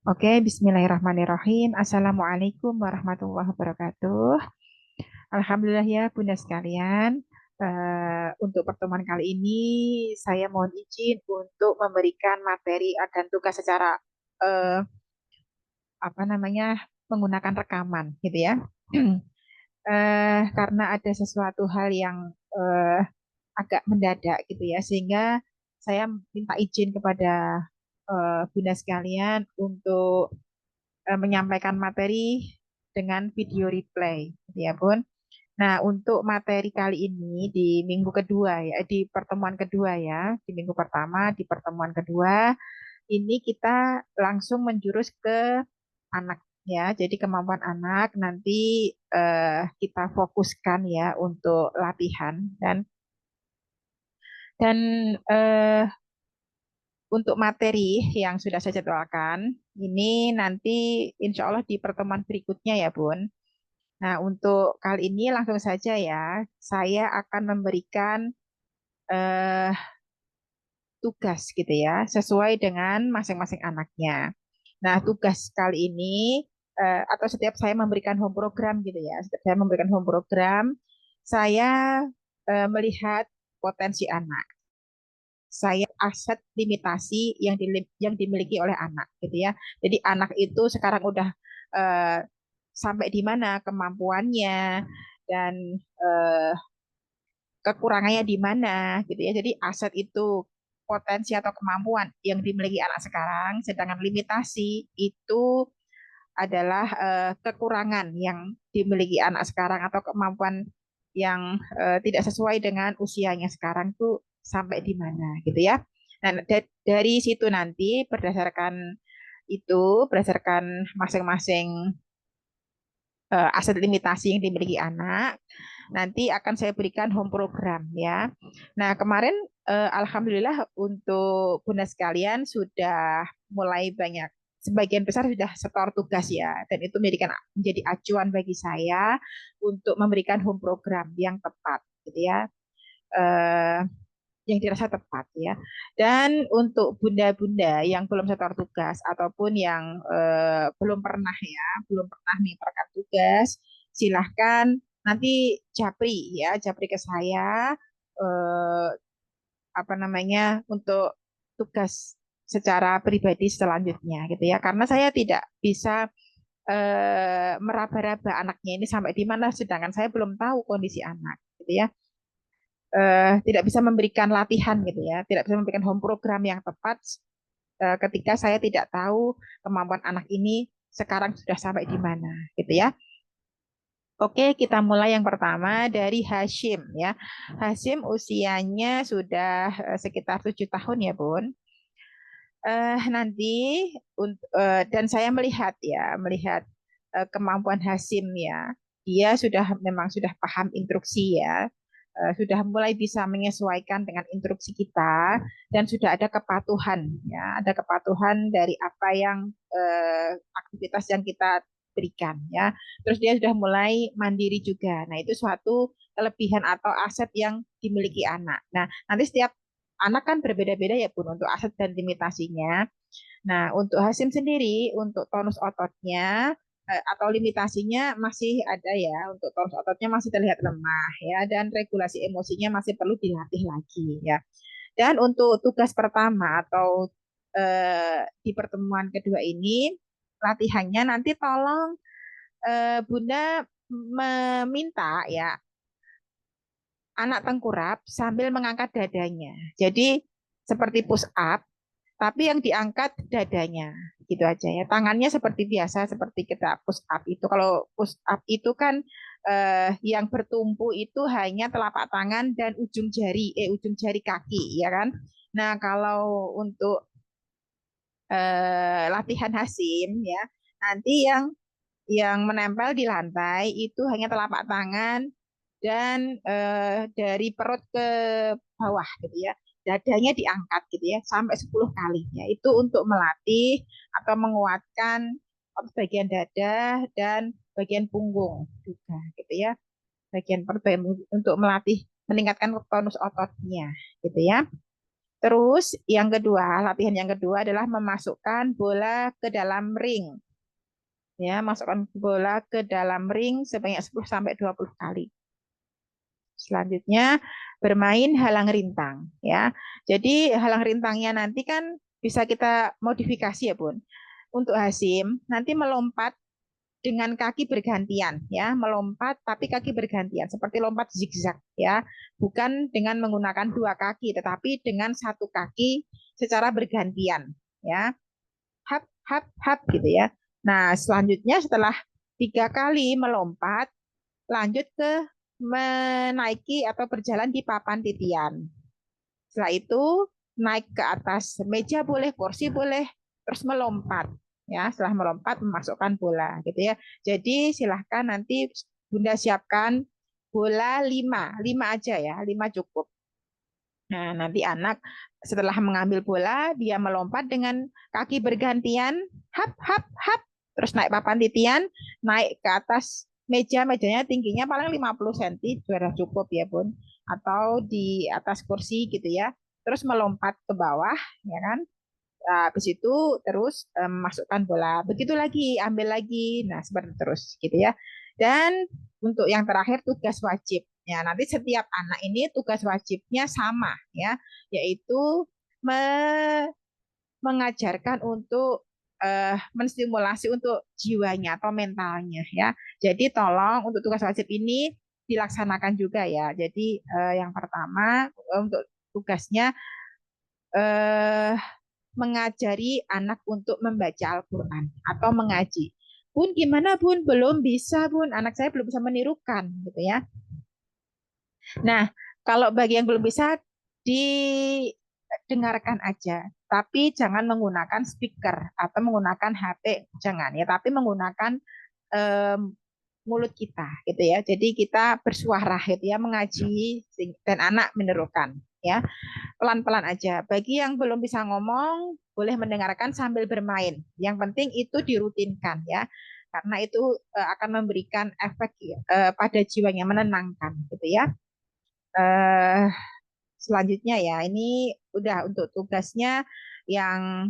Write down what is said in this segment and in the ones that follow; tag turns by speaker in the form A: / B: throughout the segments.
A: Oke, bismillahirrahmanirrahim. Assalamualaikum warahmatullahi wabarakatuh. Alhamdulillah ya Bunda sekalian. Untuk pertemuan kali ini saya mohon izin untuk memberikan materi dan tugas secara eh, apa namanya menggunakan rekaman gitu ya. Karena ada sesuatu hal yang eh, agak mendadak gitu ya, sehingga saya minta izin kepada Bunda sekalian untuk menyampaikan materi dengan video replay, gitu ya Bun. Nah, untuk materi kali ini di minggu kedua ya, di pertemuan kedua ya, di minggu pertama, di pertemuan kedua, ini kita langsung menjurus ke anak ya. Jadi kemampuan anak nanti kita fokuskan ya untuk latihan dan eh, untuk materi yang sudah saya jadwalkan, ini nanti insya Allah di pertemuan berikutnya ya Bun. Nah, untuk kali ini langsung saja ya, saya akan memberikan eh, tugas gitu ya, sesuai dengan masing-masing anaknya. Nah, tugas kali ini atau setiap saya memberikan home program gitu ya, setiap saya memberikan home program, saya melihat potensi anak. Saya aset limitasi yang dimiliki oleh anak gitu ya. Jadi anak itu sekarang udah eh, sampai di mana kemampuannya dan eh, kekurangannya di mana gitu ya. Jadi aset itu potensi atau kemampuan yang dimiliki anak sekarang, sedangkan limitasi itu adalah kekurangan yang dimiliki anak sekarang atau kemampuan yang tidak sesuai dengan usianya sekarang tuh sampai di mana gitu ya. Nah, dari situ nanti berdasarkan masing-masing aset limitasi yang dimiliki anak, nanti akan saya berikan home program ya. Nah, kemarin alhamdulillah untuk Bunda sekalian sudah mulai banyak, sebagian besar sudah setor tugas ya, dan itu menjadi acuan bagi saya untuk memberikan home program yang tepat gitu ya. Eh, yang dirasa tepat ya. Dan untuk bunda-bunda yang belum setor tugas ataupun yang belum pernah menyetorkan tugas, silahkan nanti japri ke saya eh, apa namanya untuk tugas secara pribadi selanjutnya gitu ya. Karena saya tidak bisa meraba-raba anaknya ini sampai di mana, sedangkan saya belum tahu kondisi anak gitu ya, tidak bisa memberikan latihan gitu ya, tidak bisa memberikan home program yang tepat ketika saya tidak tahu kemampuan anak ini sekarang sudah sampai di mana gitu ya. Oke, kita mulai yang pertama dari Hashim ya. Hashim usianya sudah sekitar 7 tahun ya, Bun. Nanti dan saya melihat ya, melihat kemampuan Hashim ya. Dia memang sudah paham instruksi ya, sudah mulai bisa menyesuaikan dengan instruksi kita dan sudah ada kepatuhan ya, ada kepatuhan dari apa yang aktivitas yang kita berikan ya. Terus dia sudah mulai mandiri juga. Nah, itu suatu kelebihan atau aset yang dimiliki anak. Nah, nanti setiap anak kan berbeda-beda ya Bun untuk aset dan limitasinya. Nah, untuk Hasim sendiri, untuk tonus ototnya atau limitasinya masih ada ya, untuk tonus ototnya masih terlihat lemah ya, dan regulasi emosinya masih perlu dilatih lagi ya. Dan untuk tugas pertama atau di pertemuan kedua ini, latihannya nanti tolong Bunda meminta ya anak tengkurap sambil mengangkat dadanya. Jadi seperti push up, tapi yang diangkat dadanya gitu aja ya. Tangannya seperti biasa, seperti kita push up itu. Kalau push up itu kan yang bertumpu itu hanya telapak tangan dan ujung jari kaki, ya kan. Nah, kalau untuk latihan Hasim ya, nanti yang menempel di lantai itu hanya telapak tangan dan dari perut ke bawah gitu ya. Dadanya diangkat gitu ya sampai 10 kali ya. Itu untuk melatih atau menguatkan bagian dada dan bagian punggung juga gitu ya. Bagian perut untuk melatih meningkatkan tonus ototnya gitu ya. Terus yang kedua, latihan yang kedua adalah memasukkan bola ke dalam ring. Ya, masukkan bola ke dalam ring sebanyak 10 sampai 20 kali. Selanjutnya bermain halang rintang ya. Jadi halang rintangnya nanti kan bisa kita modifikasi ya, Bun. Untuk Hasim nanti melompat dengan kaki bergantian ya, melompat tapi kaki bergantian seperti lompat zigzag ya. Bukan dengan menggunakan dua kaki tetapi dengan satu kaki secara bergantian ya. Hap hap hap gitu ya. Nah, selanjutnya setelah 3 kali melompat lanjut ke menaiki atau berjalan di papan titian. Setelah itu naik ke atas meja boleh, kursi boleh, terus melompat. Ya, setelah melompat memasukkan bola, gitu ya. Jadi silahkan nanti Bunda siapkan bola 5, 5 aja ya, 5 cukup. Nah, nanti anak setelah mengambil bola, dia melompat dengan kaki bergantian, hap, hap, hap, terus naik papan titian, naik ke atas meja, mejanya tingginya paling 50 cm, sudah cukup ya Bun. Atau di atas kursi gitu ya. Terus melompat ke bawah, ya kan? Nah, habis itu terus masukkan bola. Begitu lagi, ambil lagi. Nah, seperti terus gitu ya. Dan untuk yang terakhir tugas wajib. Ya, nanti setiap anak ini tugas wajibnya sama ya, yaitu me mengajarkan untuk menstimulasi untuk jiwanya atau mentalnya ya. Jadi tolong untuk tugas wajib ini dilaksanakan juga ya. Jadi yang pertama untuk tugasnya eh, mengajari anak untuk membaca Al-Quran atau mengaji. Bun, gimana Bun? Belum bisa Bun, anak saya belum bisa menirukan gitu ya. Nah, kalau bagi yang belum bisa didengarkan aja, tapi jangan menggunakan speaker atau menggunakan HP, jangan ya, tapi menggunakan um, mulut kita gitu ya. Jadi kita bersuara gitu ya, mengaji dan anak menirukan ya. Pelan-pelan aja. Bagi yang belum bisa ngomong, boleh mendengarkan sambil bermain. Yang penting itu dirutinkan ya. Karena itu akan memberikan efek pada jiwanya menenangkan gitu ya. Eh, Selanjutnya ya, ini udah untuk tugasnya yang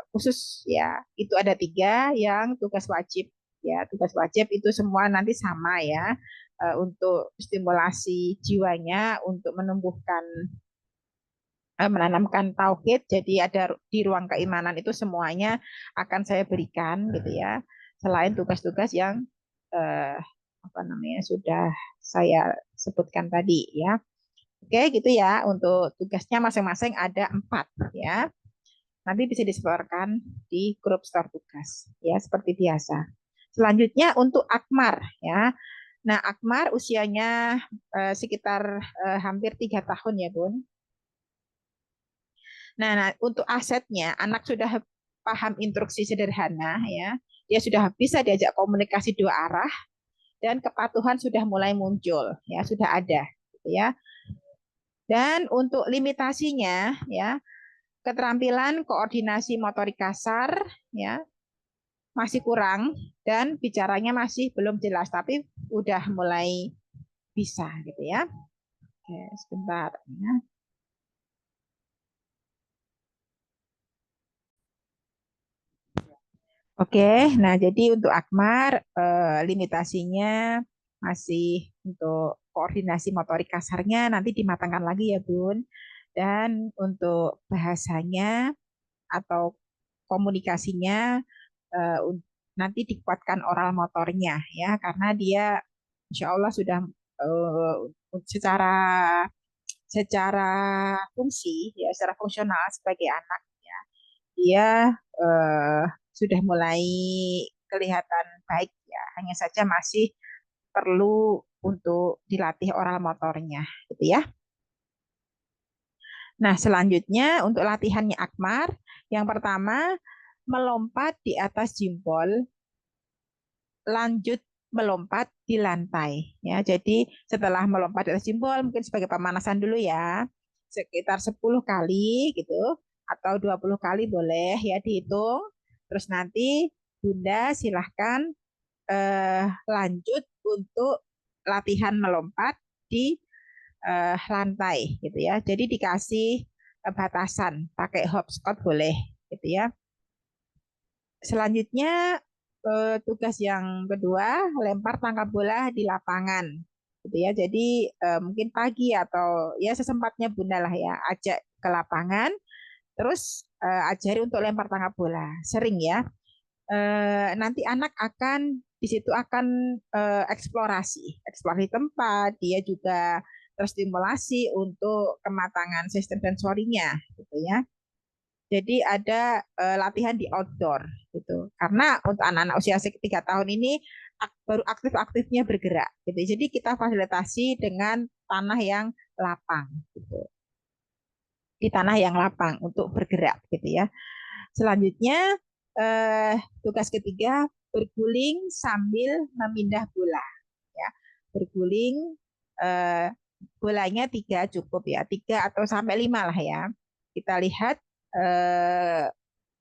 A: khusus ya, itu ada 3 yang tugas wajib ya. Tugas wajib itu semua nanti sama ya, untuk stimulasi jiwanya, untuk menumbuhkan menanamkan tauhid. Jadi ada di ruang keimanan itu semuanya akan saya berikan gitu ya. Selain tugas-tugas yang eh, apa namanya sudah saya sebutkan tadi ya. Oke, gitu ya. Untuk tugasnya masing-masing ada 4 ya. Nanti bisa disebarkan di grup store tugas ya seperti biasa. Selanjutnya untuk Akmar ya. Nah, Akmar usianya sekitar hampir 3 tahun ya, Bun. Nah, untuk asetnya anak sudah paham instruksi sederhana ya. Dia sudah bisa diajak komunikasi 2 arah dan kepatuhan sudah mulai muncul ya, sudah ada gitu ya. Dan untuk limitasinya ya, keterampilan koordinasi motorik kasar ya masih kurang dan bicaranya masih belum jelas tapi udah mulai bisa gitu ya. Oke, sebentar ya. Oke, nah jadi untuk Akmar limitasinya masih untuk koordinasi motorik kasarnya nanti dimatangkan lagi ya Bun. Dan untuk bahasanya atau komunikasinya eh, nanti dikuatkan oral motornya ya karena dia Insya Allah sudah eh, secara secara fungsi ya secara fungsional sebagai anak ya dia eh, sudah mulai kelihatan baik ya hanya saja masih perlu untuk dilatih oral motornya gitu ya. Nah, selanjutnya untuk latihannya Akmar, yang pertama melompat di atas jimpol, lanjut melompat di lantai. Ya, jadi setelah melompat di atas jimpol, mungkin sebagai pemanasan dulu ya, sekitar 10 kali gitu, atau 20 kali boleh ya dihitung. Terus nanti Bunda silahkan lanjut untuk latihan melompat di lantai gitu ya. Jadi dikasih batasan, pakai hopscotch boleh gitu ya. Selanjutnya tugas yang kedua, lempar tangkap bola di lapangan gitu ya. Jadi mungkin pagi atau ya sesempatnya Bunda lah ya, ajak ke lapangan, terus ajari untuk lempar tangkap bola. Sering ya. Nanti anak akan di situ akan eksplorasi tempat, dia juga terstimulasi untuk kematangan sistem sensorinya gitu ya. Jadi ada latihan di outdoor gitu. Karena untuk anak-anak usia 3 tahun ini baru aktif-aktifnya bergerak gitu. Jadi kita fasilitasi dengan tanah yang lapang gitu. Di tanah yang lapang untuk bergerak gitu ya. Selanjutnya tugas ketiga berguling sambil memindah bola ya. Berguling eh, bolanya 3 cukup ya, 3 atau sampai 5 lah ya. Kita lihat eh,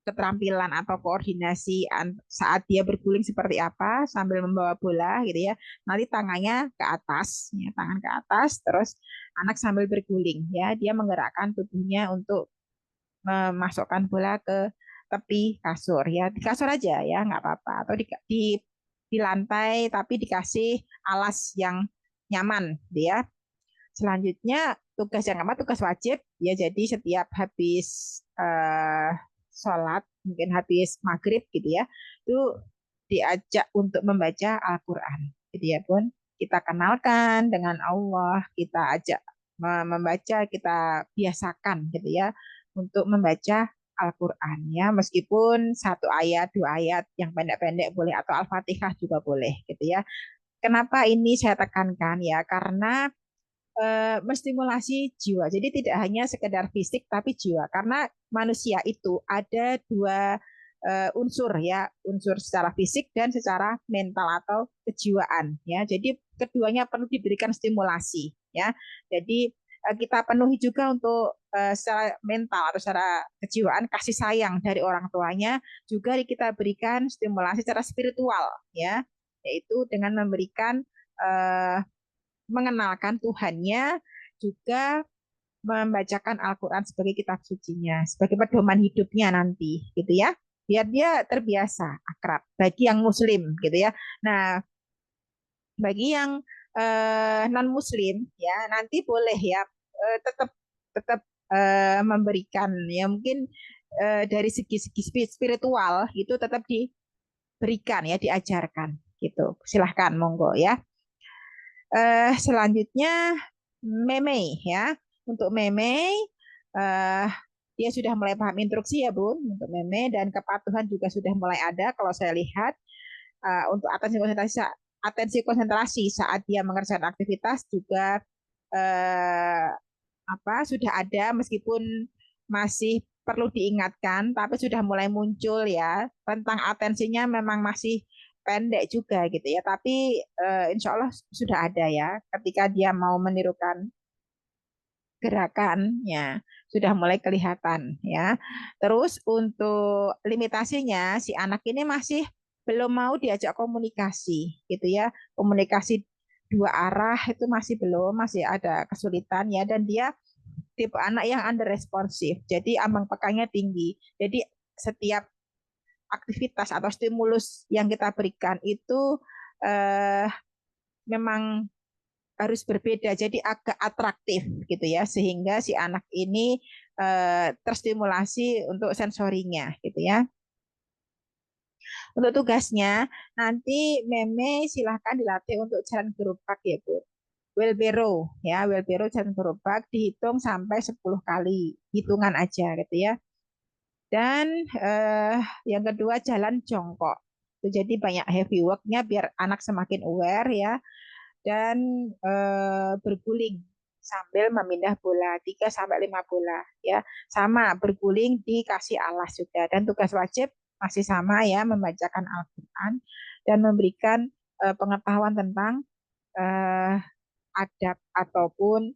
A: keterampilan atau koordinasi saat dia berguling seperti apa sambil membawa bola gitu ya. Nanti tangannya ke atas, ya, tangan ke atas, terus anak sambil berguling ya, dia menggerakkan tubuhnya untuk memasukkan bola ke tepi kasur ya, di kasur aja ya nggak apa-apa, atau di lantai tapi dikasih alas yang nyaman dia. Selanjutnya tugas yang keempat, tugas wajib ya, jadi setiap habis sholat, mungkin habis maghrib gitu ya, itu diajak untuk membaca Al-Quran gitu ya Bun. Kita kenalkan dengan Allah, kita ajak membaca, kita biasakan gitu ya untuk membaca Al-Quran ya, meskipun 1 ayat 2 ayat yang pendek-pendek boleh, atau Al-Fatihah juga boleh gitu ya. Kenapa ini saya tekankan ya, karena menstimulasi jiwa. Jadi tidak hanya sekedar fisik tapi jiwa. Karena manusia itu ada 2 unsur ya, unsur secara fisik dan secara mental atau kejiwaan ya. Jadi keduanya perlu diberikan stimulasi ya. Jadi kita penuhi juga untuk secara mental atau secara kejiwaan kasih sayang dari orang tuanya, juga kita berikan stimulasi secara spiritual ya, yaitu dengan memberikan uh, mengenalkan Tuhannya, juga membacakan Al-Quran sebagai kitab sucinya, sebagai pedoman hidupnya nanti, gitu ya. Biar dia terbiasa, akrab, bagi yang muslim, gitu ya. Nah, bagi yang non-muslim, ya nanti boleh ya tetap tetap memberikan, ya mungkin dari segi-segi spiritual, itu tetap diberikan, ya diajarkan, gitu. Silahkan, monggo ya. Selanjutnya meme ya. Untuk meme eh, dia sudah mulai paham instruksi ya Bun untuk meme, dan kepatuhan juga sudah mulai ada kalau saya lihat. Untuk atensi konsentrasi saat dia mengerjakan aktivitas juga eh, apa sudah ada, meskipun masih perlu diingatkan tapi sudah mulai muncul ya. Tentang atensinya memang masih pendek juga gitu ya, tapi insya Allah sudah ada ya, ketika dia mau menirukan gerakannya sudah mulai kelihatan ya. Terus untuk limitasinya, si anak ini masih belum mau diajak komunikasi gitu ya. Komunikasi 2 arah itu masih belum, masih ada kesulitan ya, dan dia tipe anak yang under responsif. Jadi ambang pekannya tinggi. Jadi setiap aktivitas atau stimulus yang kita berikan itu eh, memang harus berbeda, jadi agak atraktif gitu ya, sehingga si anak ini terstimulasi untuk sensorinya gitu ya. Untuk tugasnya nanti meme silahkan dilatih untuk jalan gerobak ya Bu. Wheelbarrow ya, wheelbarrow jalan gerobak dihitung sampai 10 kali, hitungan aja gitu ya. Dan yang kedua jalan jongkok. Jadi banyak heavy worknya biar anak semakin aware ya, dan berguling sambil memindah bola 3 sampai 5 bola ya. Sama berguling dikasih alas juga, dan tugas wajib masih sama ya, membacakan Al-Qur'an dan memberikan pengetahuan tentang eh, adab ataupun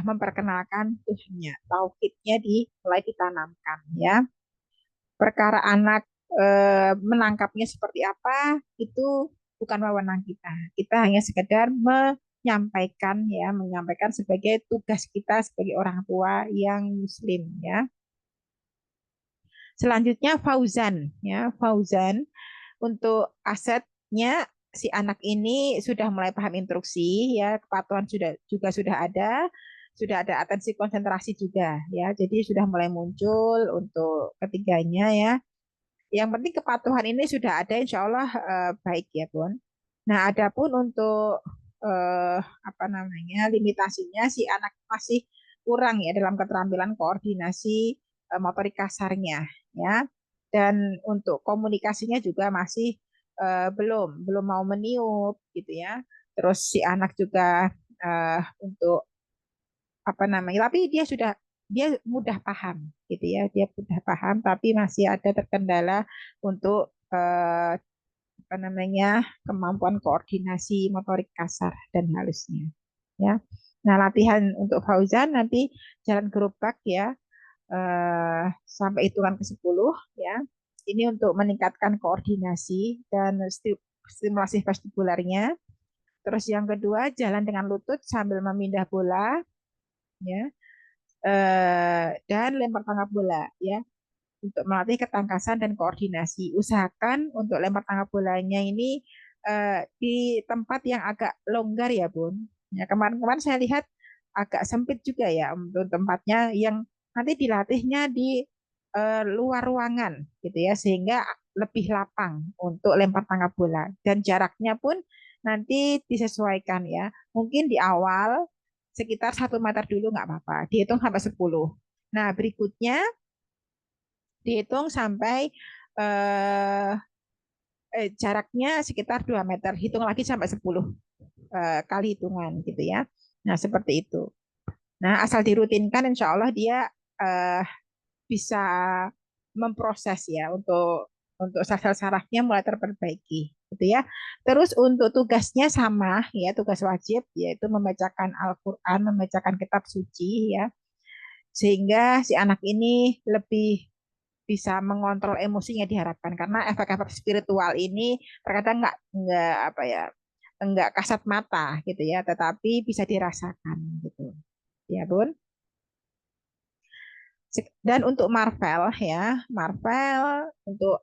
A: memperkenalkan Tuhannya. Tauhidnya mulai ditanamkan ya. Perkara anak menangkapnya seperti apa itu bukan wewenang kita. Kita hanya sekedar menyampaikan sebagai tugas kita sebagai orang tua yang muslim ya. Selanjutnya Fauzan ya, Fauzan untuk asetnya si anak ini sudah mulai paham instruksi ya, kepatuhan sudah ada atensi konsentrasi juga ya. Jadi sudah mulai muncul untuk ketiganya ya. Yang penting kepatuhan ini sudah ada, insya Allah baik ya Bun. Nah, adapun untuk apa namanya limitasinya si anak masih kurang ya dalam keterampilan koordinasi motorik kasarnya ya. Dan untuk komunikasinya juga masih belum mau meniup gitu ya. Terus si anak juga untuk apa namanya, tapi dia mudah paham gitu ya, dia mudah paham tapi masih ada terkendala untuk apa namanya kemampuan koordinasi motorik kasar dan halusnya ya. Nah, latihan untuk Fauzan nanti jalan gerobak ya, sampai hitungan ke 10 ya. Ini untuk meningkatkan koordinasi dan stimulasi vestibularnya. Terus yang kedua, jalan dengan lutut sambil memindah bola ya. Dan lempar tangkap bola ya, untuk melatih ketangkasan dan koordinasi. Usahakan untuk lempar tangkap bolanya ini di tempat yang agak longgar ya Bun. Ya, kemarin-kemarin saya lihat agak sempit juga ya untuk tempatnya, yang nanti dilatihnya di luar ruangan gitu ya, sehingga lebih lapang untuk lempar tangkap bola, dan jaraknya pun nanti disesuaikan ya. Mungkin di awal sekitar 1 meter dulu nggak apa-apa, dihitung sampai 10. Nah, berikutnya dihitung sampai eh, jaraknya sekitar 2 meter, hitung lagi sampai 10 kali hitungan gitu ya. Nah, seperti itu. Nah, asal dirutinkan insya Allah dia eh, bisa memproses ya untuk sel sarafnya mulai terperbaiki gitu ya. Terus untuk tugasnya sama ya, tugas wajib yaitu membacakan Al-Qur'an, membacakan kitab suci ya, sehingga si anak ini lebih bisa mengontrol emosinya diharapkan, karena efek-efek spiritual ini terkadang nggak apa ya, nggak kasat mata gitu ya, tetapi bisa dirasakan gitu ya Bun. Dan untuk Marvel ya, Marvel untuk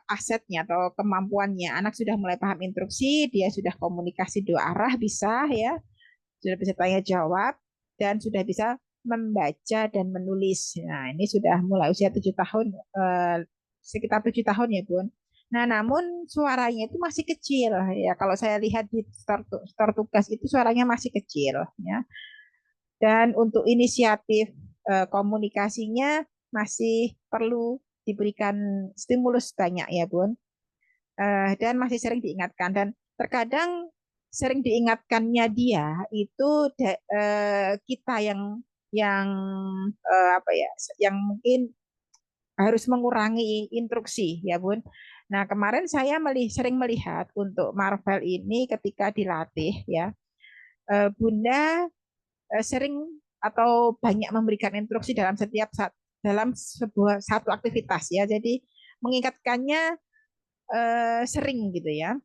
A: asetnya atau kemampuannya, anak sudah mulai paham instruksi, dia sudah komunikasi dua arah bisa ya, sudah bisa tanya jawab, dan sudah bisa membaca dan menulis. Nah, ini sudah mulai usia 7 tahun, sekitar 7 tahun ya Bun. Nah, namun suaranya itu masih kecil ya. Kalau saya lihat di store tugas itu suaranya masih kecil ya. Dan untuk inisiatif komunikasinya masih perlu diberikan stimulus banyak ya Bun. Dan masih sering diingatkan, dan terkadang sering diingatkannya dia itu kita yang apa ya, yang mungkin harus mengurangi instruksi ya Bun. Nah, kemarin saya sering melihat untuk Marvel ini ketika dilatih ya, Bunda sering atau banyak memberikan instruksi dalam satu aktivitas ya. Jadi mengingatkannya sering gitu ya.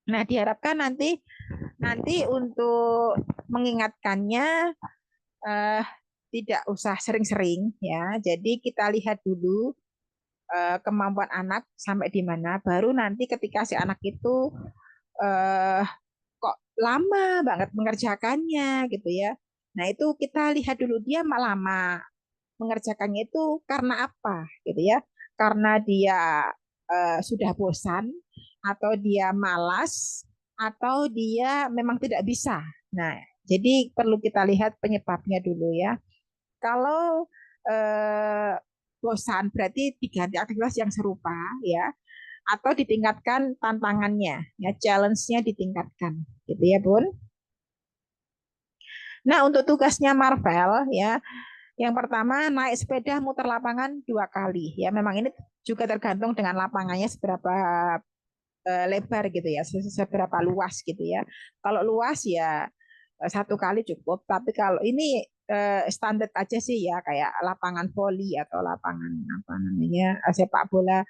A: Nah, diharapkan nanti nanti untuk mengingatkannya eh, tidak usah sering-sering ya. Jadi kita lihat dulu kemampuan anak sampai di mana, baru nanti ketika si anak itu eh, kok lama banget mengerjakannya gitu ya. Nah, itu kita lihat dulu dia lama mengerjakannya itu karena apa gitu ya. Karena dia sudah bosan, atau dia malas, atau dia memang tidak bisa. Nah, jadi perlu kita lihat penyebabnya dulu ya. Kalau eh, bosan berarti diganti aktivitas yang serupa ya, atau ditingkatkan tantangannya ya, challenge-nya ditingkatkan gitu ya Bun. Nah, untuk tugasnya Marvel ya, yang pertama naik sepeda muter lapangan 2 kali ya. Memang ini juga tergantung dengan lapangannya seberapa lebar gitu ya, seberapa luas gitu ya. Kalau luas ya 1 kali cukup. Tapi kalau ini standar aja sih ya, kayak lapangan voli atau lapangan apa namanya sepak bola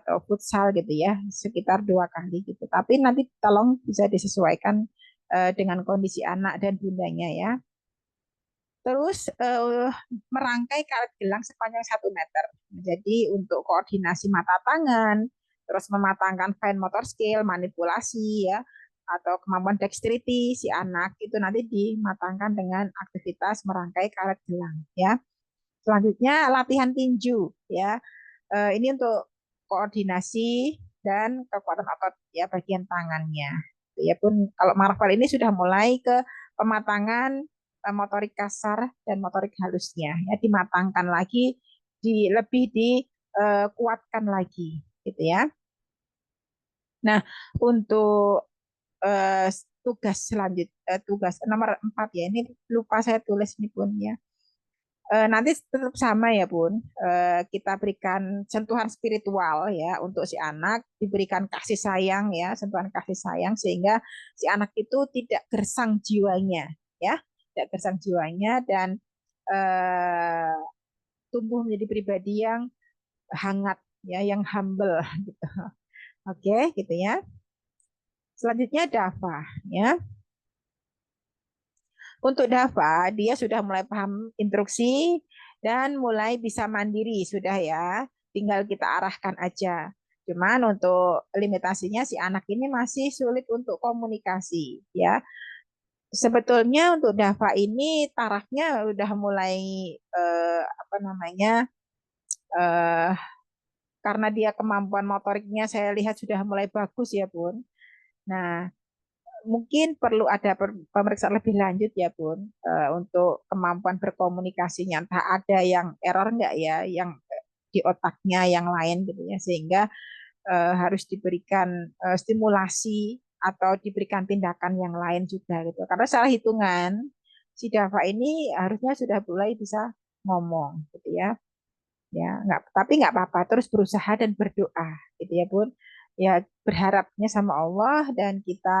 A: atau futsal gitu ya, sekitar 2 kali gitu. Tapi nanti tolong bisa disesuaikan dengan kondisi anak dan bundanya ya. Terus merangkai karet gelang sepanjang 1 meter. Jadi untuk koordinasi mata tangan, terus mematangkan fine motor skill, manipulasi ya, atau kemampuan dexterity si anak itu nanti dimatangkan dengan aktivitas merangkai karet gelang ya. Selanjutnya latihan tinju ya. Ini untuk koordinasi dan kekuatan otot ya bagian tangannya. Ya pun kalau Marvel ini sudah mulai ke pematangan motorik kasar dan motorik halusnya ya dimatangkan lagi lebih dikuatkan lagi gitu ya. Nah, untuk eh, tugas selanjutnya tugas nomor 4 ya ini lupa saya tulis ini pun ya. Nanti tetap sama ya Bun. Kita berikan sentuhan spiritual ya untuk si anak, diberikan kasih sayang ya, sentuhan kasih sayang sehingga si anak itu tidak gersang jiwanya ya, tidak gersang jiwanya dan eh, tumbuh menjadi pribadi yang hangat ya, yang humble gitu. Oke, gitu ya. Selanjutnya Dava ya. Untuk Dava, dia sudah mulai paham instruksi dan mulai bisa mandiri sudah ya. Tinggal kita arahkan aja. Cuman untuk limitasinya si anak ini masih sulit untuk komunikasi ya. Sebetulnya untuk Dava ini tarafnya udah mulai apa namanya eh, karena dia kemampuan motoriknya saya lihat sudah mulai bagus ya Bun. Nah, mungkin perlu ada pemeriksaan lebih lanjut ya Bun untuk kemampuan berkomunikasinya entah ada yang error enggak ya yang di otaknya yang lain gitu ya sehingga harus diberikan stimulasi atau diberikan tindakan yang lain juga gitu karena salah hitungan si Dava ini harusnya sudah mulai bisa ngomong gitu ya nggak tapi nggak apa-apa terus berusaha dan berdoa gitu ya Bun ya berharapnya sama Allah dan kita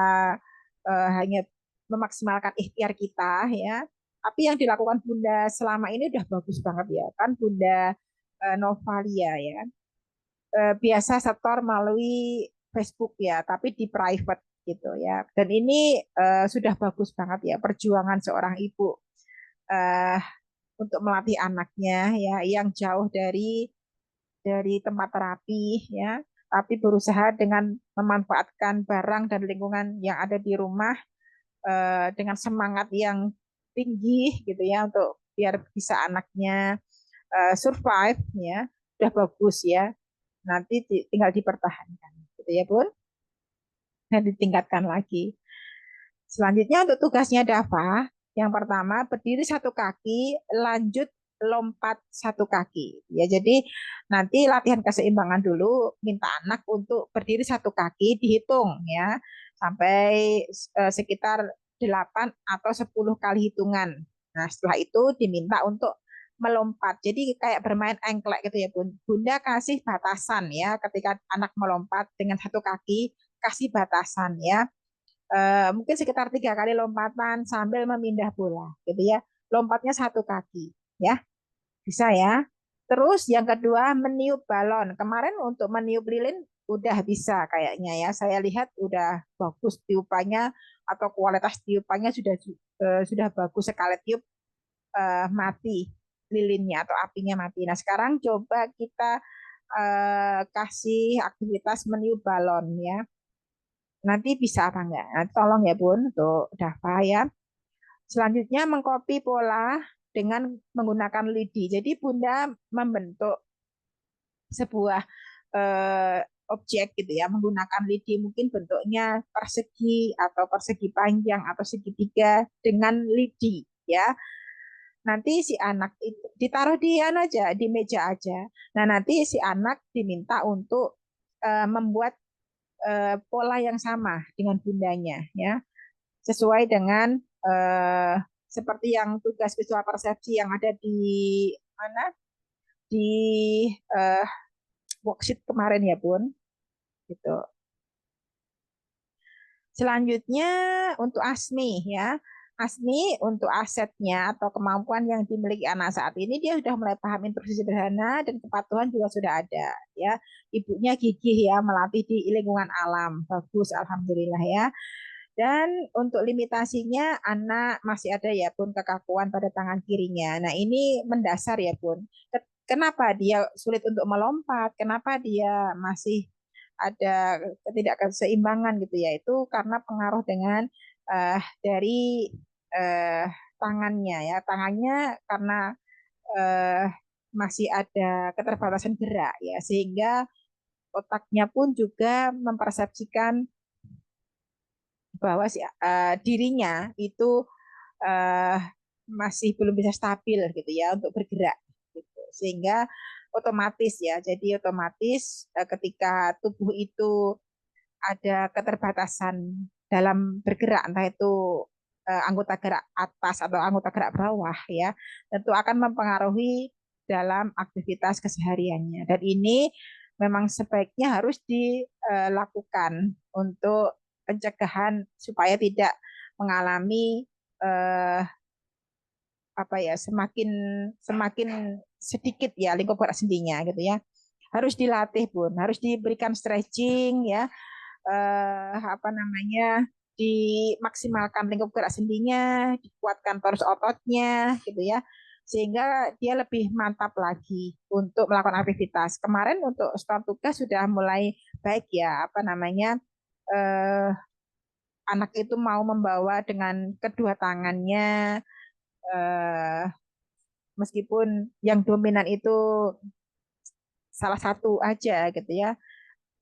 A: hanya memaksimalkan ikhtiar kita ya tapi yang dilakukan Bunda selama ini udah bagus banget ya kan Bunda Novalia ya. Biasa setor melalui Facebook ya tapi di private gitu ya dan ini sudah bagus banget ya perjuangan seorang ibu eh, untuk melatih anaknya ya yang jauh dari tempat terapi ya, tapi berusaha dengan memanfaatkan barang dan lingkungan yang ada di rumah dengan semangat yang tinggi gitu ya untuk biar bisa anaknya survive ya, udah bagus ya. Nanti tinggal dipertahankan gitu ya, Bun. Dan ditingkatkan lagi. Selanjutnya untuk tugasnya Dava, yang pertama berdiri 1 kaki, lanjut lompat 1 kaki. Ya, jadi nanti latihan keseimbangan dulu, minta anak untuk berdiri 1 kaki, dihitung ya sampai sekitar 8 atau 10 kali hitungan. Nah, setelah itu diminta untuk melompat. Jadi kayak bermain engklek gitu ya, Bun. Bunda kasih batasan ya ketika anak melompat dengan 1 kaki, kasih batasan ya mungkin sekitar 3 kali lompatan sambil memindah bola, gitu ya. Lompatnya 1 kaki, ya bisa ya. Terus yang kedua meniup balon. Kemarin untuk meniup lilin udah bisa kayaknya ya. Saya lihat udah bagus tiupannya atau kualitas tiupannya sudah bagus sekali tiup mati lilinnya atau apinya mati. Nah sekarang coba kita kasih aktivitas meniup balon ya nanti bisa apa enggak? Nah, tolong ya Bun untuk Dava ya. Selanjutnya mengcopy pola dengan menggunakan lidi. Jadi Bunda membentuk sebuah eh, objek gitu ya menggunakan lidi mungkin bentuknya persegi atau persegi panjang atau segitiga dengan lidi ya. Nanti si anak itu ditaruh di aja di meja aja. Nah, nanti si anak diminta untuk membuat pola yang sama dengan bundanya ya sesuai dengan eh, seperti yang tugas visual persepsi yang ada di mana di eh, worksheet kemarin ya Bun gitu. Selanjutnya untuk ASMI ya. ASMI untuk asetnya atau kemampuan yang dimiliki anak saat ini dia sudah mulai paham instruksi sederhana dan kepatuhan juga sudah ada ya. Ibunya gigih ya melatih di lingkungan alam. Bagus alhamdulillah ya. Dan untuk limitasinya anak masih ada ya Bun kekakuan pada tangan kirinya. Nah ini mendasar ya Bun. Kenapa dia sulit untuk melompat? Kenapa dia masih ada ketidakseimbangan gitu ya? Itu karena pengaruh dengan dari eh, tangannya ya. Tangannya karena eh, masih ada keterbatasan gerak ya, sehingga otaknya pun juga mempersepsikan bahwa dirinya itu eh, masih belum bisa stabil gitu ya untuk bergerak gitu. Sehingga otomatis ya, jadi otomatis ketika tubuh itu ada keterbatasan dalam bergerak, entah itu anggota gerak atas atau anggota gerak bawah ya, tentu akan mempengaruhi dalam aktivitas kesehariannya. Dan ini memang sebaiknya harus dilakukan untuk pencegahan supaya tidak mengalami eh, apa ya, semakin semakin sedikit ya lingkup gerak sendinya gitu ya. Harus dilatih Bun, harus diberikan stretching ya, apa namanya, dimaksimalkan lingkup gerak sendinya, dikuatkan torus ototnya gitu ya, sehingga dia lebih mantap lagi untuk melakukan aktivitas. Kemarin untuk start tugas sudah mulai baik ya, apa namanya, eh, anak itu mau membawa dengan kedua tangannya, eh, meskipun yang dominan itu salah satu aja gitu ya.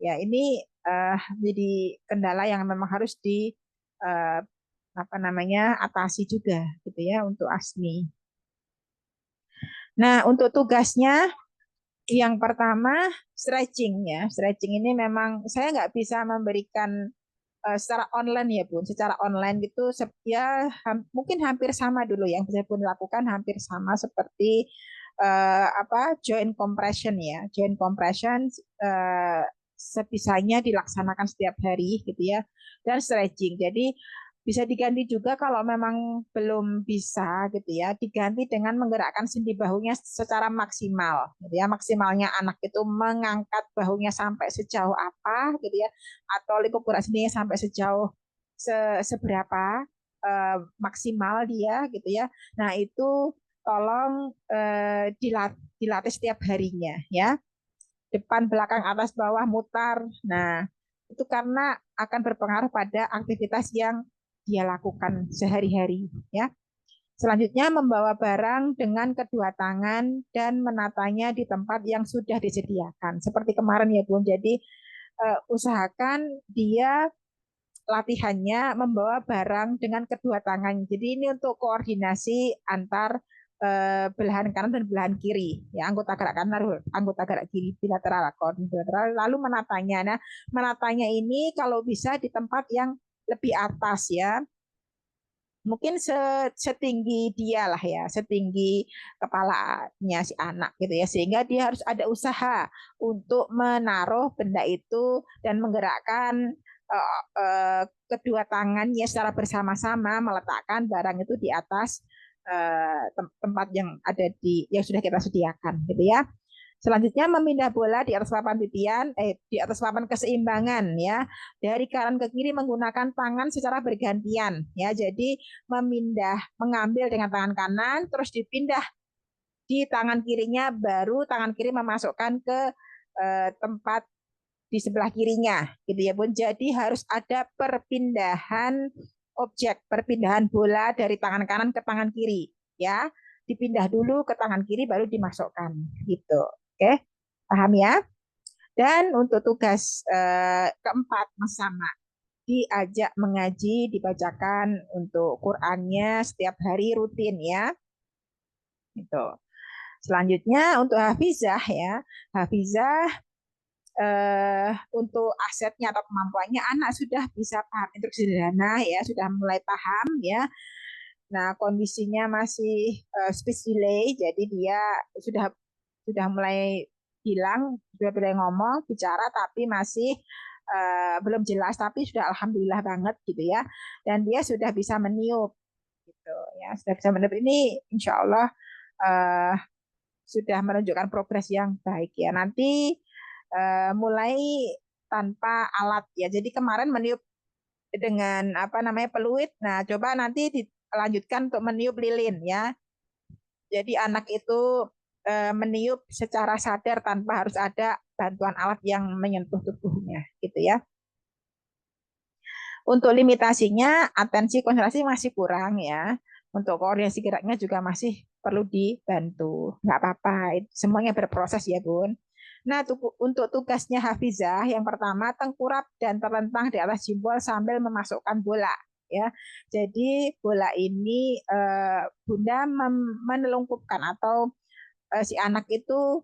A: Ya ini jadi kendala yang memang harus di eh, apa namanya, atasi juga gitu ya untuk ASMI. Nah, untuk tugasnya yang pertama stretching ya. Stretching ini memang saya nggak bisa memberikan secara online ya Bun. Secara online gitu ya mungkin hampir sama dulu yang saya pun lakukan, hampir sama seperti apa, joint compression ya. Joint compression eh, sebisanya dilaksanakan setiap hari gitu ya. Dan stretching. Jadi bisa diganti juga kalau memang belum bisa gitu ya, diganti dengan menggerakkan sendi bahunya secara maksimal gitu ya. Maksimalnya anak itu mengangkat bahunya sampai sejauh apa gitu ya, atau lingkup gerak sendinya sampai sejauh seberapa maksimal dia gitu ya. Nah, itu tolong dilatih setiap harinya ya. Depan, belakang, atas, bawah, mutar. Nah, itu karena akan berpengaruh pada aktivitas yang dia lakukan sehari-hari ya. Selanjutnya membawa barang dengan kedua tangan dan menatanya di tempat yang sudah disediakan. Seperti kemarin ya Bun. Jadi usahakan dia latihannya membawa barang dengan kedua tangan. Jadi ini untuk koordinasi antar belahan kanan dan belahan kiri. Ya, anggota gerak kanan, anggota gerak kiri bilateral, koordinasi bilateral. Lalu menatanya. Nah, menatanya ini kalau bisa di tempat yang lebih atas ya, mungkin setinggi dia lah ya, setinggi kepalanya si anak gitu ya, sehingga dia harus ada usaha untuk menaruh benda itu dan menggerakkan kedua tangannya secara bersama-sama meletakkan barang itu di atas tempat yang ada yang sudah kita sediakan gitu ya. Selanjutnya memindah bola di atas papan titian, di atas papan keseimbangan ya, dari kanan ke kiri menggunakan tangan secara bergantian ya. Jadi memindah, mengambil dengan tangan kanan, terus dipindah di tangan kirinya, baru tangan kiri memasukkan ke tempat di sebelah kirinya, gitu ya Bun. Jadi harus ada perpindahan objek, perpindahan bola dari tangan kanan ke tangan kiri ya. Dipindah dulu ke tangan kiri baru dimasukkan gitu. Oke, paham ya? Dan untuk tugas keempat sama, diajak mengaji, dibacakan untuk Qurannya setiap hari rutin ya. Gitu. Selanjutnya untuk hafizah ya, hafizah untuk asetnya atau kemampuannya anak sudah bisa paham instruksi sederhana ya, sudah mulai paham ya. Nah, kondisinya masih speech delay, jadi dia sudah sudah mulai hilang, sudah mulai ngomong, bicara, tapi masih belum jelas, tapi sudah alhamdulillah banget gitu ya. Dan dia sudah bisa meniup gitu ya, sudah bisa meniup ini, insya Allah uh, sudah menunjukkan progres yang baik ya. Nanti mulai tanpa alat ya. Jadi kemarin meniup dengan apa namanya peluit. Nah, coba nanti dilanjutkan untuk meniup lilin ya. Jadi anak itu meniup secara sadar tanpa harus ada bantuan alat yang menyentuh tubuhnya, gitu ya. Untuk limitasinya, atensi konsentrasi masih kurang ya. Untuk koordinasi geraknya juga masih perlu dibantu. Nggak apa-apa, semuanya berproses ya Bun. Nah, untuk tugasnya Hafizah, yang pertama tengkurap dan terlentang di atas jempol sambil memasukkan bola. Ya, jadi bola ini Bunda menelungkupkan atau si anak itu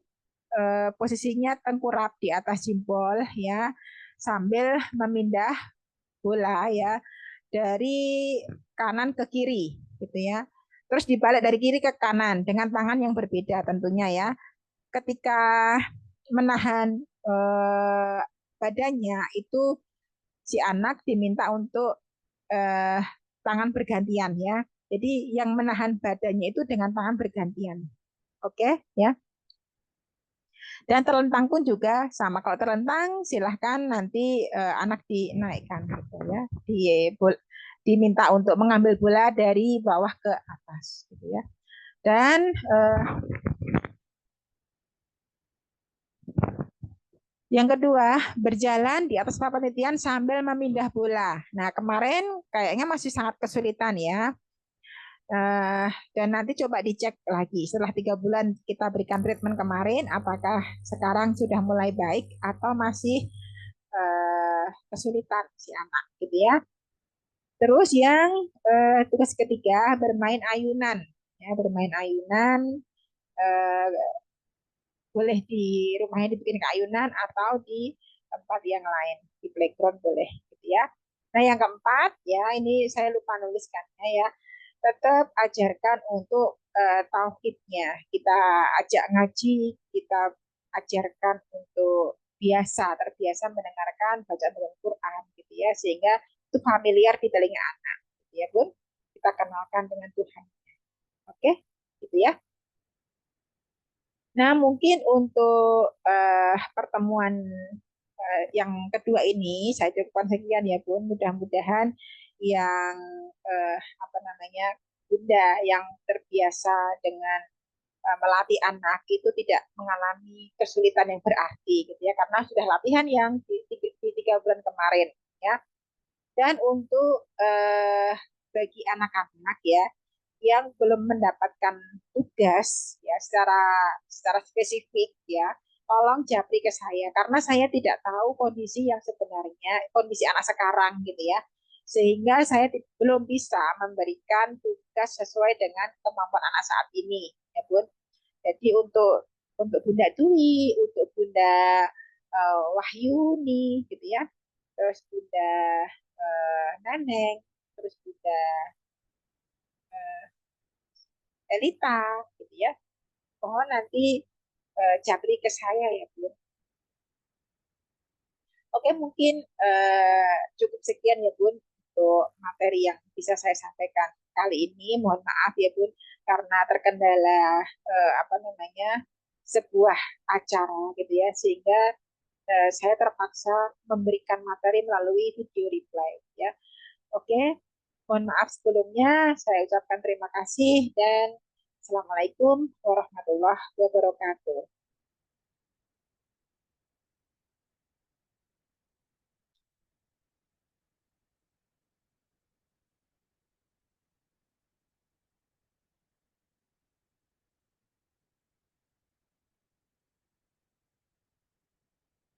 A: posisinya tengkurap di atas jempol ya, sambil memindah bola ya dari kanan ke kiri gitu ya. Terus dibalik dari kiri ke kanan dengan tangan yang berbeda tentunya ya. Ketika menahan badannya itu si anak diminta untuk eh, tangan bergantian ya. Jadi yang menahan badannya itu dengan tangan bergantian. Oke ya. Dan terlentang pun juga sama. Kalau terlentang silahkan nanti anak dinaikkan gitu ya. Diminta untuk mengambil bola dari bawah ke atas gitu ya. Dan yang kedua, berjalan di atas papan titian sambil memindah bola. Nah, kemarin kayaknya masih sangat kesulitan ya. Dan nanti coba dicek lagi setelah 3 bulan kita berikan treatment kemarin, apakah sekarang sudah mulai baik atau masih kesulitan si anak, gitu ya. Terus yang tugas ketiga bermain ayunan, ya bermain ayunan eh, boleh di rumahnya dibikin ke ayunan atau di tempat yang lain di playground boleh, gitu ya. Nah yang keempat ya ini saya lupa nuliskannya ya. Tetap ajarkan untuk tauhidnya. Kita ajak ngaji, kita ajarkan untuk terbiasa mendengarkan bacaan Al-Quran gitu ya, sehingga itu familiar di telinga anak, gitu ya Bun. Kita kenalkan dengan Tuhan. Oke, gitu ya. Nah, mungkin untuk pertemuan yang kedua ini saya cukupkan sekian ya Bun. Mudah-mudahan yang apa namanya Bunda yang terbiasa dengan melatih anak itu tidak mengalami kesulitan yang berarti gitu ya, karena sudah latihan yang di 3 bulan kemarin ya. Dan untuk bagi anak-anak ya yang belum mendapatkan tugas ya secara spesifik ya, tolong japri ke saya karena saya tidak tahu kondisi yang sebenarnya, kondisi anak sekarang gitu ya. Sehingga saya belum bisa memberikan tugas sesuai dengan kemampuan anak saat ini ya Bun. Jadi untuk Bunda Dwi, untuk Bunda Wahyuni gitu ya, terus Bunda Neneng, terus Bunda Elita gitu ya. Mohon nanti japri ke saya ya Bu. Oke, mungkin cukup sekian ya Bun untuk materi yang bisa saya sampaikan kali ini. Mohon maaf ya Bun karena terkendala apa namanya sebuah acara gitu ya, sehingga saya terpaksa memberikan materi melalui video reply ya. Oke, mohon maaf sebelumnya. Saya ucapkan terima kasih dan Assalamualaikum warahmatullahi wabarakatuh.